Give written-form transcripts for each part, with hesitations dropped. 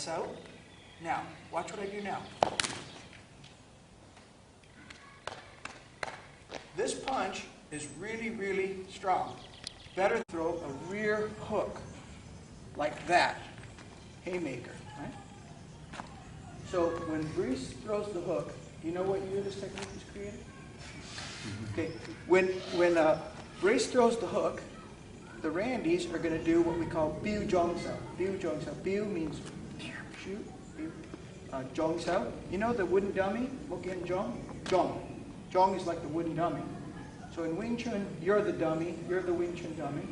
That's out. Now, watch what I do now. This punch is really, really strong. Better throw a rear hook like that. Haymaker, right? So when Brice throws the hook, do you know what year this technique was created? Okay, when Brice throws the hook, the Randys are going to do what we call biu jong sao. Biu jong sao. Biu means shoot. Jong sao. You know the wooden dummy? Mokken jong? Jong. Jong is like the wooden dummy. So in Wing Chun, you're the dummy, you're the Wing Chun dummy,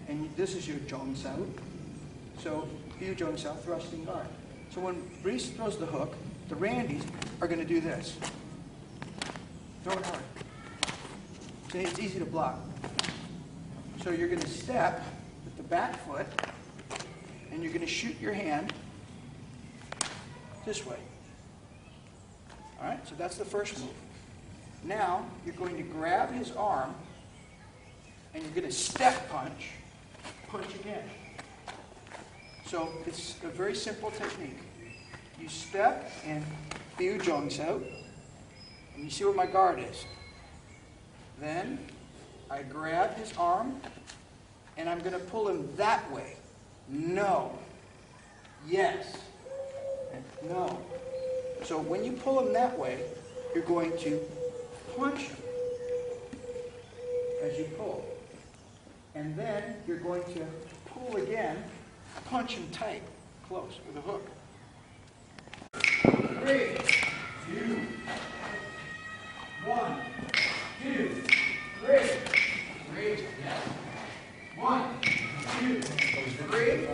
and this is your jong sao. So biu jong sao, thrusting guard. So when Brice throws the hook, the Randys are going to do this. Throw it hard. So it's easy to block. So you're going to step with the back foot, and you're going to shoot your hand this way. All right, so that's the first move. Now, you're going to grab his arm, and you're going to step punch, punch again. So it's a very simple technique. You step and biu jong sao, and you see where my guard is. Then I grab his arm, and I'm going to pull him that way. No. Yes. And no. So when you pull him that way, you're going to punch him as you pull. And then you're going to pull again, punch him tight, close, with a hook. 3, 2, 1, 2, 3. 3, yes. 1, 2, 3,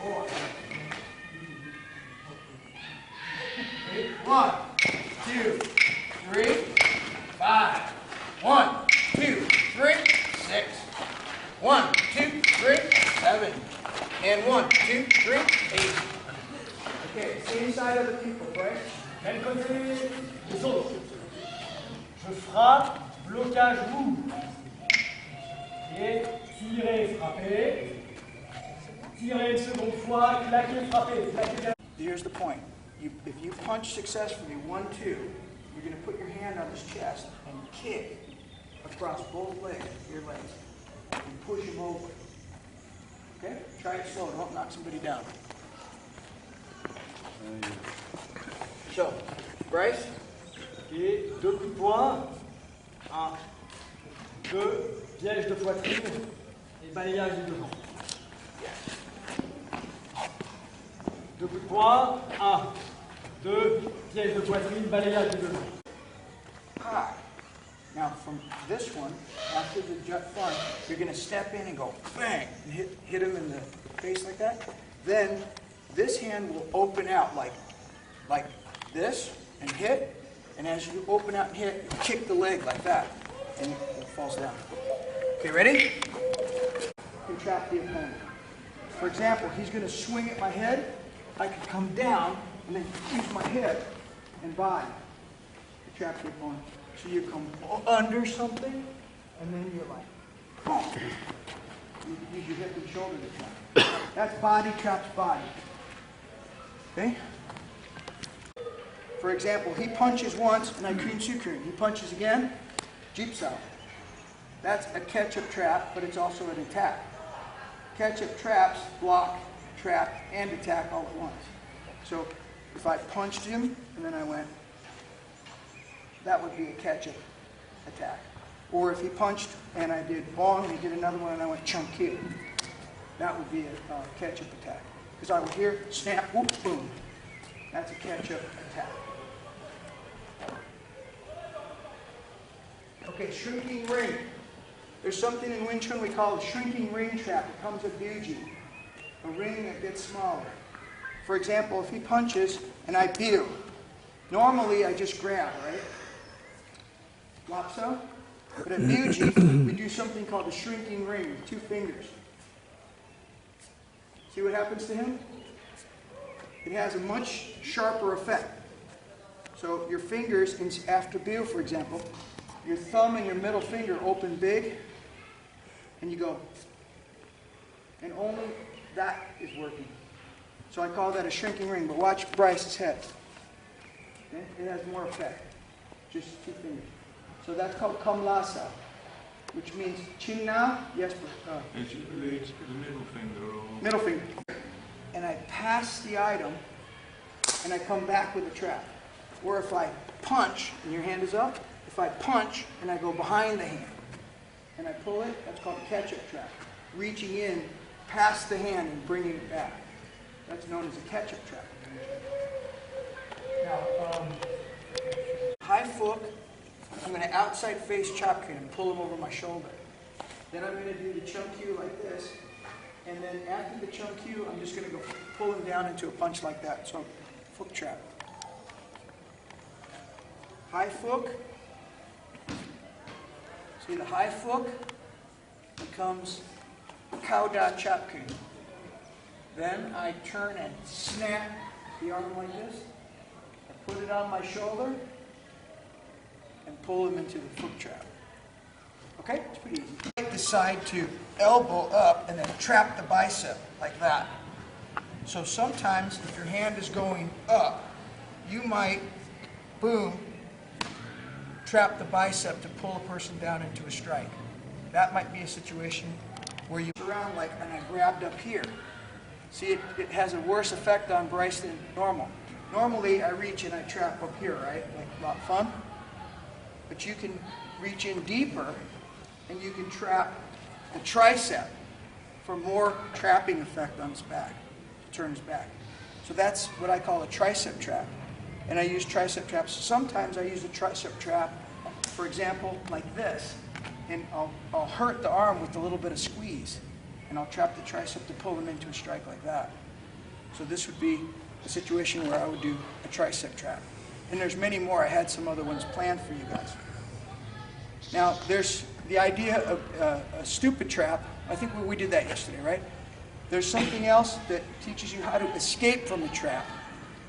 4. 1, 2, 3, 5. 1, 2, 3, 6. 1, 2, 3, 7. And 1, 2, 3, 8. Okay, same side of the people, right? Quel côté les autres? Je frappe, blocage roux. Et tirer, frapper. Tirer une seconde fois, claquer, frapper. Claquer. Here's the point. If you punch successfully, 1, 2, you're going to put your hand on his chest and kick across both legs, your legs, and push him over. Okay? Try it slow. Don't knock somebody down. So, Brice. Et 2 coups de poing. 1, 2, piège de poitrine et balayage du devant. 2 coups de poing. 1, 2, piège de poitrine, balayage du devant. High. Now, from this one, after the jut front, you're going to step in and go bang, and hit him in the face like that. Then, this hand will open out like this and hit. And as you open out and hit, you kick the leg like that, and it falls down. Okay, ready? You trap the opponent. For example, he's going to swing at my head. I can come down and then use my head and body to trap the opponent. So you come under something, and then you're like, boom. You use your hip and shoulder to trap. That's body traps body. Okay? For example, he punches once, and I Kun Su Kun. He punches again, Jeep Sao. That's a catch-up trap, but it's also an attack. Catch-up traps block, trap, and attack all at once. So if I punched him, and then I went, that would be a catch-up attack. Or if he punched, and I did bong, and he did another one, and I went Chun, that would be a catch-up attack. Because I would hear, snap, whoop, boom. That's a catch-up attack. Okay, shrinking ring. There's something in Wing Chun we call a shrinking ring trap. It comes with Buji, a ring that gets smaller. For example, if he punches and I biu, normally I just grab, right? Flop so. But at Buji, we do something called a shrinking ring with 2 fingers. See what happens to him? It has a much sharper effect. So your fingers, after biu, for example, your thumb and your middle finger open big, and you go. And only that is working. So I call that a shrinking ring, but watch Bryce's head. Okay? It has more effect. Just 2 fingers. So that's called kamlasa, which means Chun now. Yes, It's the middle finger. Or... middle finger. And I pass the item, and I come back with a trap. Or if I punch, and your hand is up, if I punch, and I go behind the hand, and I pull it, that's called a catch-up trap. Reaching in, past the hand, and bringing it back. That's known as a catch-up trap. Now, high hook, I'm going to outside face chop kick and pull him over my shoulder. Then I'm going to do the Chun Q like this. And then after the Chun Q, I'm just going to go pull him down into a punch like that. So, hook trap. High hook. See, the high hook becomes cow da chop kick. Then I turn and snap the arm like this. I put it on my shoulder and pull him into the hook trap. Okay? It's pretty easy. I decide to elbow up and then trap the bicep like that. So sometimes if your hand is going up, you might, boom, trap the bicep to pull a person down into a strike. That might be a situation where you around like, and I grabbed up here. See, it has a worse effect on Bryce than normal. Normally, I reach and I trap up here, right? Like a lot of fun. But you can reach in deeper and you can trap the tricep for more trapping effect on his back, to turn his back. So that's what I call a tricep trap. And I use tricep traps. Sometimes I use a tricep trap, for example, like this. And I'll hurt the arm with a little bit of squeeze. And I'll trap the tricep to pull him into a strike like that. So this would be a situation where I would do a tricep trap. And there's many more. I had some other ones planned for you guys. Now, there's the idea of a stupid trap. I think we did that yesterday, right? There's something else that teaches you how to escape from the trap.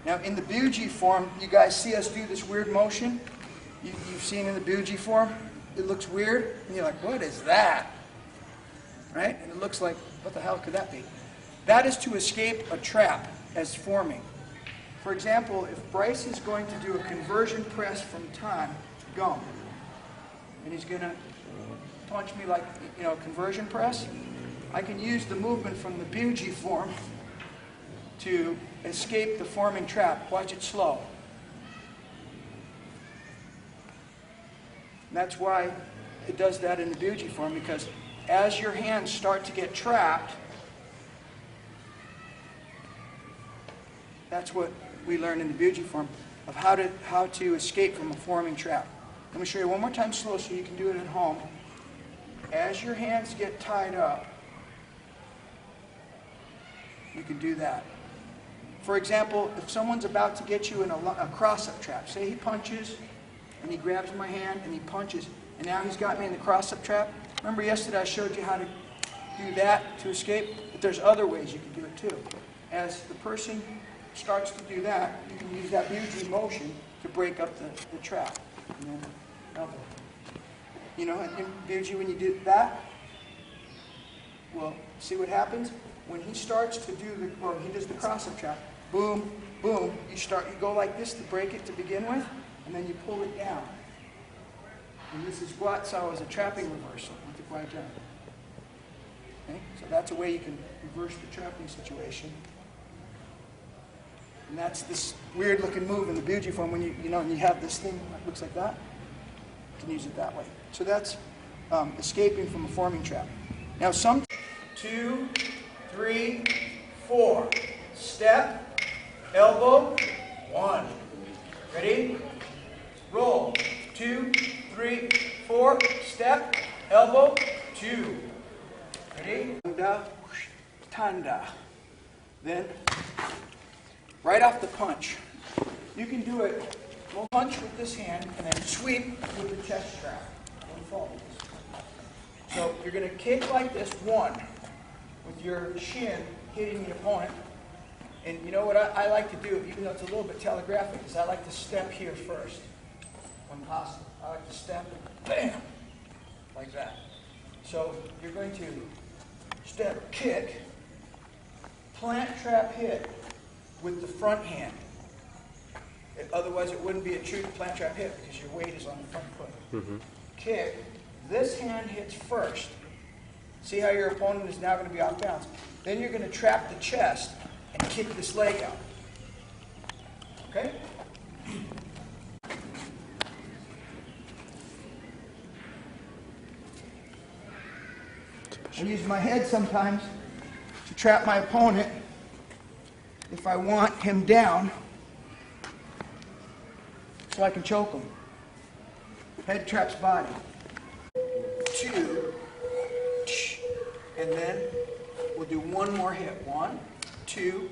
Now, in the Buji form, you guys see us do this weird motion. You've seen in the Buji form. It looks weird, and you're like, what is that? Right? And it looks like, what the hell could that be? That is to escape a trap as forming. For example, if Bryce is going to do a conversion press from time, go. And he's going to punch me like, conversion press, I can use the movement from the Buji form to escape the forming trap. Watch it slow. And that's why it does that in the Buji form, because as your hands start to get trapped, that's what we learn in the Buji form of how to escape from a forming trap. Let me show you one more time slow so you can do it at home. As your hands get tied up, you can do that. For example, if someone's about to get you in a cross-up trap, say he punches and he grabs my hand and he punches, and now he's got me in the cross-up trap. Remember yesterday I showed you how to do that to escape? But there's other ways you can do it too. As the person starts to do that, you can use that Buji motion to break up the trap. And then elbow. And in Buji, when you do that, well, see what happens? When he starts to do he does the cross-up trap, boom, boom, you go like this to break it to begin with, and then you pull it down. And this is what saw as a trapping reversal with the quiet jump. Okay? So that's a way you can reverse the trapping situation. And that's this weird looking move in the Buji form when you have this thing that looks like that. You can use it that way. So that's escaping from a forming trap. Now 2, 3, 4. Step, elbow, 1. Ready? Roll. 2, 3, 4. Step, elbow, 2. Ready? Tanda, tanda. Then, right off the punch. You can do it. We'll punch with this hand and then sweep with the chest strap. Don't fall. So you're going to kick like this, 1, with your shin hitting the opponent. And you know what I like to do, even though it's a little bit telegraphic, is I like to step here first, when possible. I like to step, bam, like that. So you're going to step, kick, plant, trap, hit. with the front hand. Otherwise, it wouldn't be a true plant trap hit because your weight is on the front foot. Kick. This hand hits first. See how your opponent is now going to be off balance. Then you're going to trap the chest and kick this leg out. Okay? I use my head sometimes to trap my opponent if I want him down so I can choke him. Head traps body. 2, and then we'll do one more hit. 1, 2,